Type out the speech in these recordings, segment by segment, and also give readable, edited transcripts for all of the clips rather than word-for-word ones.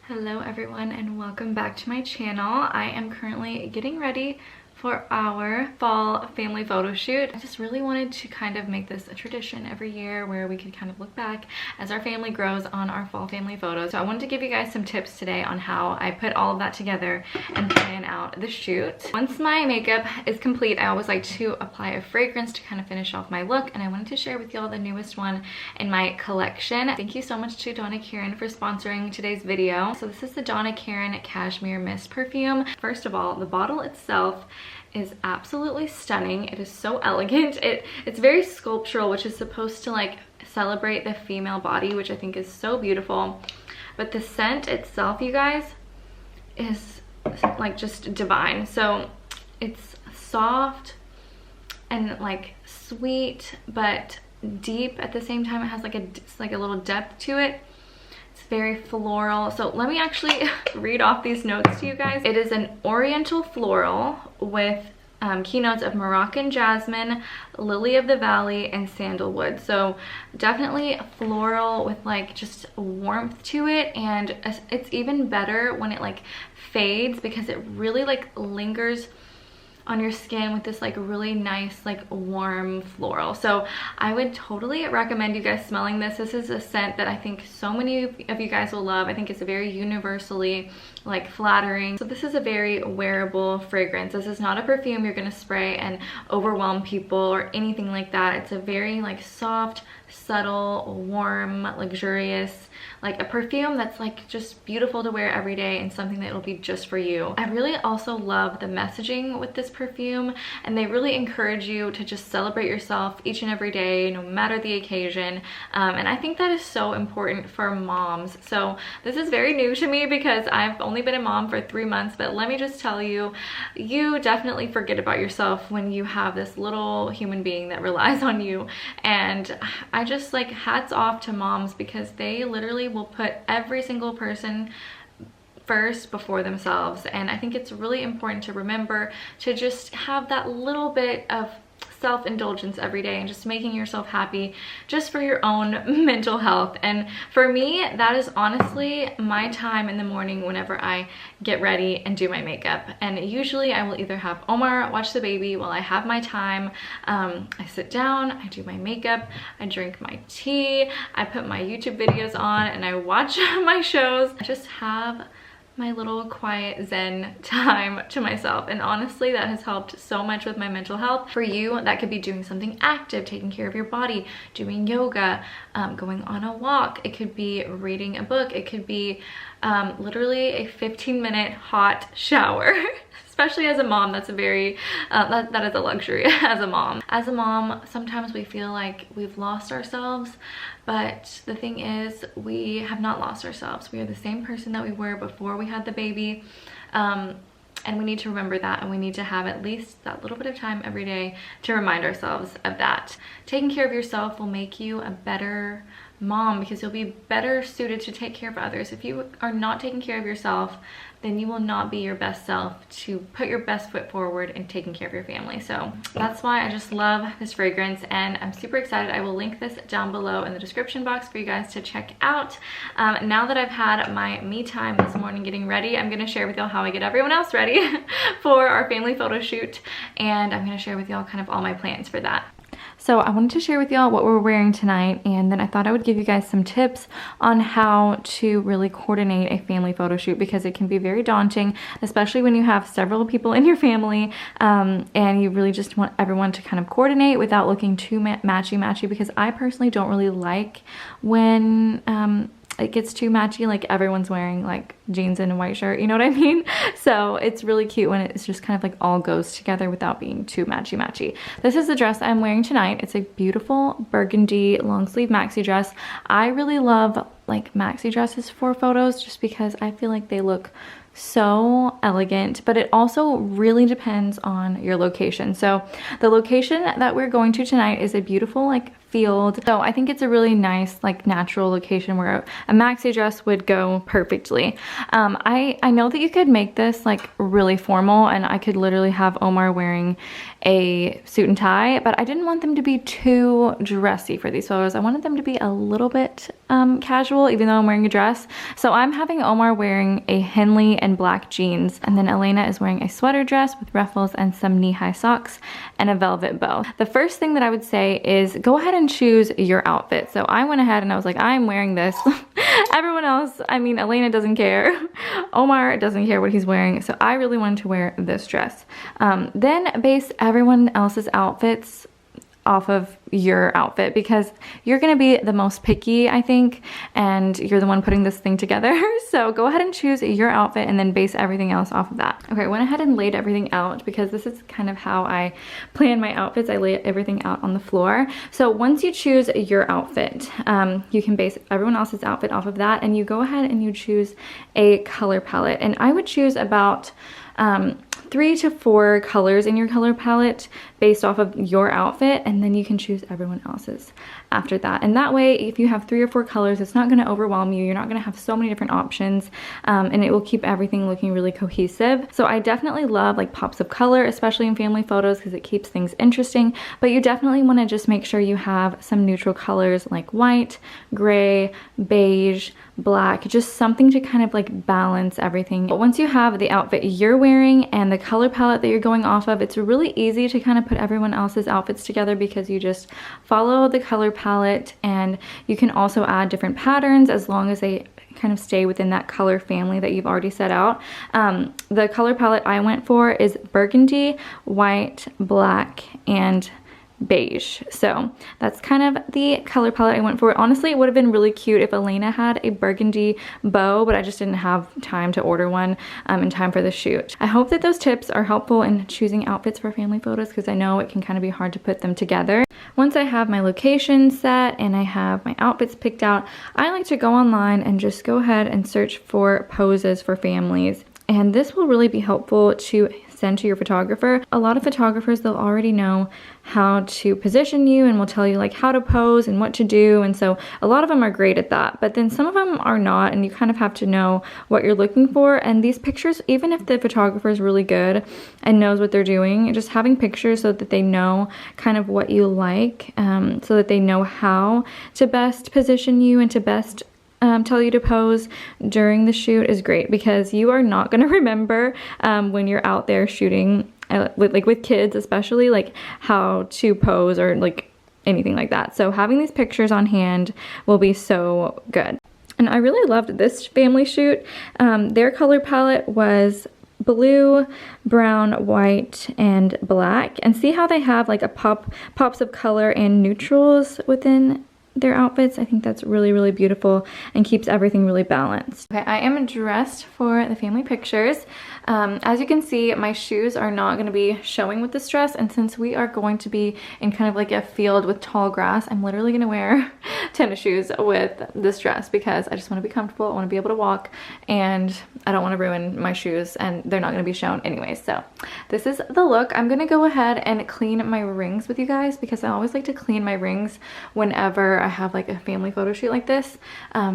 Hello everyone and welcome back to my channel. I am currently getting ready for our fall family photo shoot. I just really wanted to kind of make this a tradition every year where we could kind of look back as our family grows on our fall family photos. So I wanted to give you guys some tips today on how I put all of that together and plan out the shoot. Once my makeup is complete, I always like to apply a fragrance to kind of finish off my look, and I wanted to share with y'all the newest one in my collection. Thank you so much to Donna Karan for sponsoring today's video. So this is the Donna Karan Cashmere Mist perfume. First of all, the bottle itself is absolutely stunning. It is so elegant. It's very sculptural, which is supposed to like celebrate the female body, which I think is so beautiful. But the scent itself, you guys, is like just divine. So it's soft and like sweet, but deep at the same time. It has like a little depth to it. It's very floral. So let me actually read off these notes to you guys. It is an oriental floral with keynotes of Moroccan jasmine, lily of the valley, and sandalwood. So definitely floral with like just warmth to it, and it's even better when it like fades because it really like lingers on your skin with this like really nice like warm floral. So I would totally recommend you guys smelling this. This is a scent that I think so many of you guys will love. I think it's a very universally like flattering. So this is a very wearable fragrance. This is not a perfume you're gonna spray and overwhelm people or anything like that. It's a very like soft, subtle, warm, luxurious, like a perfume that's like just beautiful to wear every day and something that will be just for you. I really also love the messaging with this perfume, and they really encourage you to just celebrate yourself each and every day, no matter the occasion. And I think that is so important for moms. So this is very new to me because I've only been a mom for 3 months, but let me just tell you, you definitely forget about yourself when you have this little human being that relies on you. And I just like hats off to moms because they literally will put every single person first before themselves. And I think it's really important to remember to just have that little bit of self-indulgence every day and just making yourself happy just for your own mental health. And for me, that is honestly my time in the morning whenever I get ready and do my makeup. And usually I will either have Omar watch the baby while I have my time. I sit down, I do my makeup, I drink my tea, I put my YouTube videos on, and I watch my shows. I just have my little quiet zen time to myself, and honestly that has helped so much with my mental health. For you, that could be doing something active, taking care of your body, doing yoga, going on a walk. It could be reading a book. It could be literally a 15-minute hot shower. Especially as a mom, that's a very that is a luxury as a mom. As a mom, sometimes we feel like we've lost ourselves, but the thing is, we have not lost ourselves. We are the same person that we were before we had the baby. And we need to remember that, and we need to have at least that little bit of time every day to remind ourselves of that. Taking care of yourself will make you a better mom because you'll be better suited to take care of others. If you are not taking care of yourself, then you will not be your best self to put your best foot forward in taking care of your family. So that's why I just love this fragrance, and I'm super excited. I will link this down below in the description box for you guys to check out. Now that I've had my me time this morning getting ready, I'm gonna share with y'all how I get everyone else ready for our family photo shoot, and I'm gonna share with y'all kind of all my plans for that. So I wanted to share with y'all what we're wearing tonight, and then I thought I would give you guys some tips on how to really coordinate a family photo shoot, because it can be very daunting, especially when you have several people in your family, and you really just want everyone to kind of coordinate without looking too matchy-matchy, because I personally don't really like when it gets too matchy, like everyone's wearing like jeans and a white shirt, you know what I mean? So it's really cute when it's just kind of like all goes together without being too matchy-matchy. This is the dress I'm wearing tonight. It's a beautiful burgundy long sleeve maxi dress. I really love like maxi dresses for photos just because I feel like they look so elegant, but it also really depends on your location. So the location that we're going to tonight is a beautiful like field. So I think it's a really nice, like, natural location where a maxi dress would go perfectly. I know that you could make this like really formal, and I could literally have Omar wearing a suit and tie, but I didn't want them to be too dressy for these photos. I wanted them to be a little bit casual, even though I'm wearing a dress. So I'm having Omar wearing a Henley and black jeans, and then Elena is wearing a sweater dress with ruffles and some knee-high socks and a velvet bow. The first thing that I would say is go ahead and choose your outfit. So I went ahead and I was like, I'm wearing this. Everyone else, I mean, Elena doesn't care. Omar doesn't care what he's wearing. So I really wanted to wear this dress. Then base everyone else's outfits off of your outfit, because you're gonna be the most picky, I think, and you're the one putting this thing together. So go ahead and choose your outfit and then base everything else off of that. Okay, I went ahead and laid everything out because this is kind of how I plan my outfits. I lay everything out on the floor. So once you choose your outfit, you can base everyone else's outfit off of that, and you go ahead and you choose a color palette. And I would choose about 3 to 4 colors in your color palette based off of your outfit, and then you can choose everyone else's after that. And that way, if you have 3 or 4 colors, it's not going to overwhelm you. You're not going to have so many different options, and it will keep everything looking really cohesive. So I definitely love like pops of color, especially in family photos, because it keeps things interesting. But you definitely want to just make sure you have some neutral colors like white, gray, beige, black, just something to kind of like balance everything. But once you have the outfit you're wearing and the color palette that you're going off of, it's really easy to kind of put everyone else's outfits together, because you just follow the color palette, and you can also add different patterns as long as they kind of stay within that color family that you've already set out. The color palette I went for is burgundy, white, black, and beige. So that's kind of the color palette I went for. Honestly, it would have been really cute if Elena had a burgundy bow, but I just didn't have time to order one in time for the shoot. I hope that those tips are helpful in choosing outfits for family photos, because I know it can kind of be hard to put them together. Once I have my location set and I have my outfits picked out, I like to go online and just go ahead and search for poses for families. And this will really be helpful to send to your photographer. A lot of photographers, they'll already know how to position you and will tell you like how to pose and what to do, and so a lot of them are great at that, but then some of them are not, and you kind of have to know what you're looking for. And these pictures, even if the photographer is really good and knows what they're doing, just having pictures so that they know kind of what you like, so that they know how to best position you and to best tell you to pose during the shoot is great, because you are not going to remember when you're out there shooting with kids, especially, like how to pose or like anything like that. So having these pictures on hand will be so good. And I really loved this family shoot. Their color palette was blue, brown, white, and black. And see how they have like a pops of color and neutrals within their outfits. I think that's really, really beautiful and keeps everything really balanced. Okay, I am dressed for the family pictures. As you can see, my shoes are not going to be showing with this dress, and since we are going to be in kind of like a field with tall grass, I'm literally going to wear tennis shoes with this dress, because I just want to be comfortable. I want to be able to walk, and I don't want to ruin my shoes, and they're not going to be shown anyways. So this is the look. I'm going to go ahead and clean my rings with you guys, because I always like to clean my rings whenever I have like a family photo shoot like this,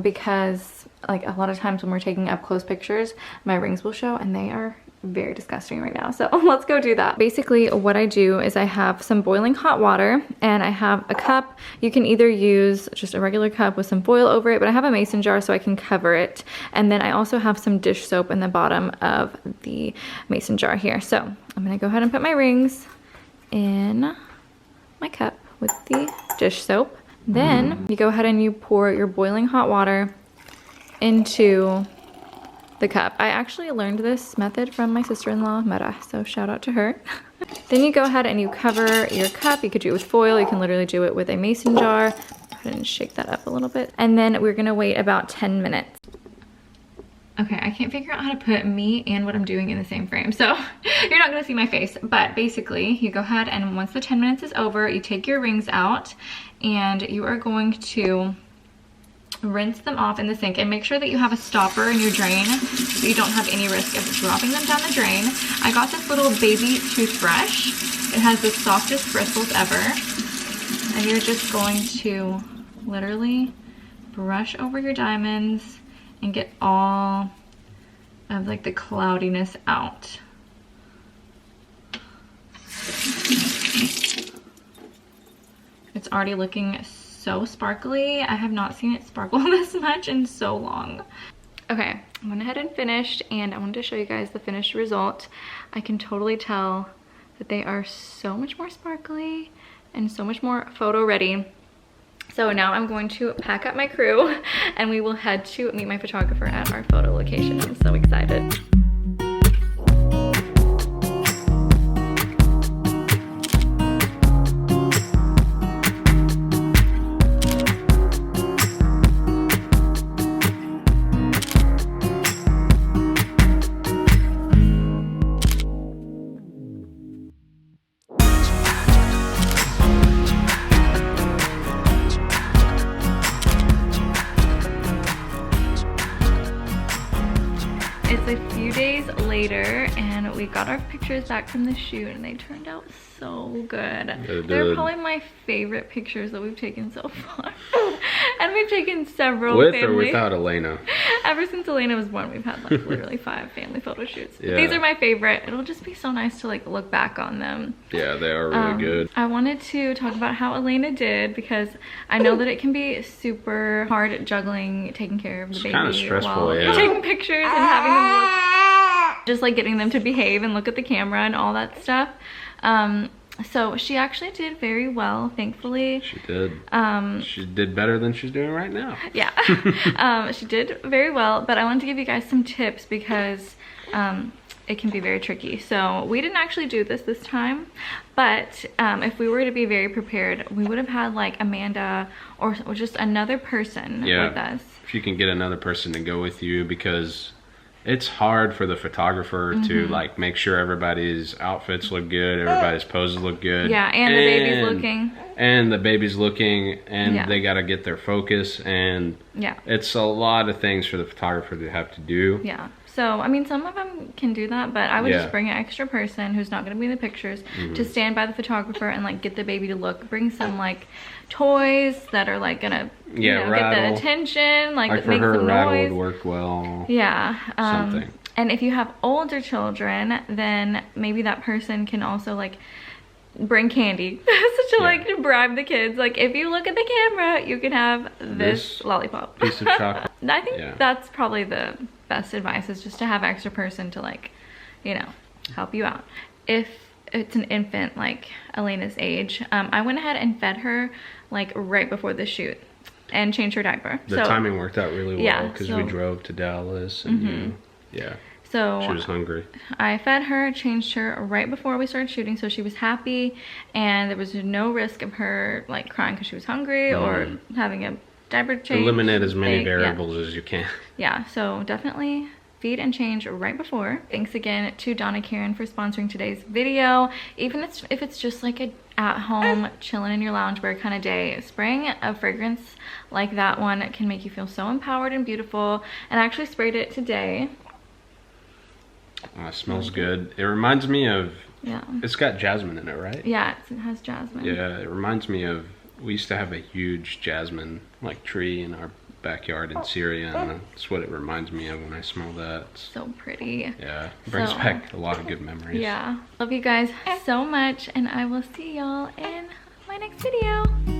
because like a lot of times when we're taking up close pictures, my rings will show, and they are very disgusting right now. So let's go do that. Basically what I do is I have some boiling hot water, and I have a cup. You can either use just a regular cup with some foil over it, but I have a mason jar so I can cover it. And then I also have some dish soap in the bottom of the mason jar here. So I'm gonna go ahead and put my rings in my cup with the dish soap. Then you go ahead and you pour your boiling hot water into the cup. I actually learned this method from my sister-in-law, Mera, so shout out to her. Then you go ahead and you cover your cup. You could do it with foil. You can literally do it with a mason jar. Go ahead and shake that up a little bit. And then we're gonna wait about 10 minutes. Okay, I can't figure out how to put me and what I'm doing in the same frame, so you're not gonna see my face. But basically, you go ahead and once the 10 minutes is over, you take your rings out and you are going to rinse them off in the sink, and make sure that you have a stopper in your drain so you don't have any risk of dropping them down the drain. I got this little baby toothbrush. It has the softest bristles ever. And you're just going to literally brush over your diamonds and get all of like the cloudiness out. It's already looking so sparkly. I have not seen it sparkle this much in so long. Okay, I went ahead and finished, and I wanted to show you guys the finished result. I can totally tell that they are so much more sparkly and so much more photo ready. So now I'm going to pack up my crew and we will head to meet my photographer at our photo location. I'm so excited. It's a few days later and we got our pictures back from the shoot and they turned out so good. They're probably my favorite pictures that we've taken so far. And we've taken several with family. Or without Elena? Ever since Elena was born, we've had like literally 5 family photo shoots. Yeah. These are my favorite. It'll just be so nice to like look back on them. Yeah, they are really good. I wanted to talk about how Elena did because I know that it can be super hard juggling, taking care of the baby kind of stressful, while yeah. taking pictures and having them look, just like getting them to behave and look at the camera and all that stuff. So she actually did very well, thankfully. She did. She did better than she's doing right now. Yeah. She did very well, but I wanted to give you guys some tips because it can be very tricky. So we didn't actually do this time, but if we were to be very prepared, we would have had like Amanda or just another person with us. If you can get another person to go with you, because it's hard for the photographer to like make sure everybody's outfits look good, everybody's poses look good. Yeah, and the baby's looking. And the baby's looking, and they got to get their focus, and it's a lot of things for the photographer to have to do. Yeah. So, I mean, some of them can do that, but I would just bring an extra person who's not going to be in the pictures to stand by the photographer and like get the baby to look. Bring some like toys that are like gonna you know, get the attention, like for make her, some rattle noise. would work well. Yeah. Something. And if you have older children, then maybe that person can also like bring candy to like to bribe the kids. Like if you look at the camera, you can have this lollipop, piece of chocolate. I think that's probably the best advice, is just to have extra person to like, you know, help you out. If it's an infant like Elena's age, I went ahead and fed her like right before the shoot and changed her diaper. The timing worked out really well because we drove to Dallas and so she was hungry. I fed her, changed her right before we started shooting, so she was happy and there was no risk of her like crying because she was hungry or having a diaper change. Eliminate as many variables as you can. Yeah, so definitely feed and change right before. Thanks again to Donna Karen for sponsoring today's video. Even if it's just like a at-home chilling in your loungewear kind of day, spraying a fragrance like that one can make you feel so empowered and beautiful. And I actually sprayed it today. It smells good. It reminds me of, it's got jasmine in it, right? Yeah, it has jasmine. Yeah, it reminds me of, we used to have a huge jasmine like tree in our backyard in Syria, and that's what it reminds me of when I smell that. It's so pretty. Yeah, it brings back a lot of good memories. Yeah. Love you guys so much, and I will see y'all in my next video.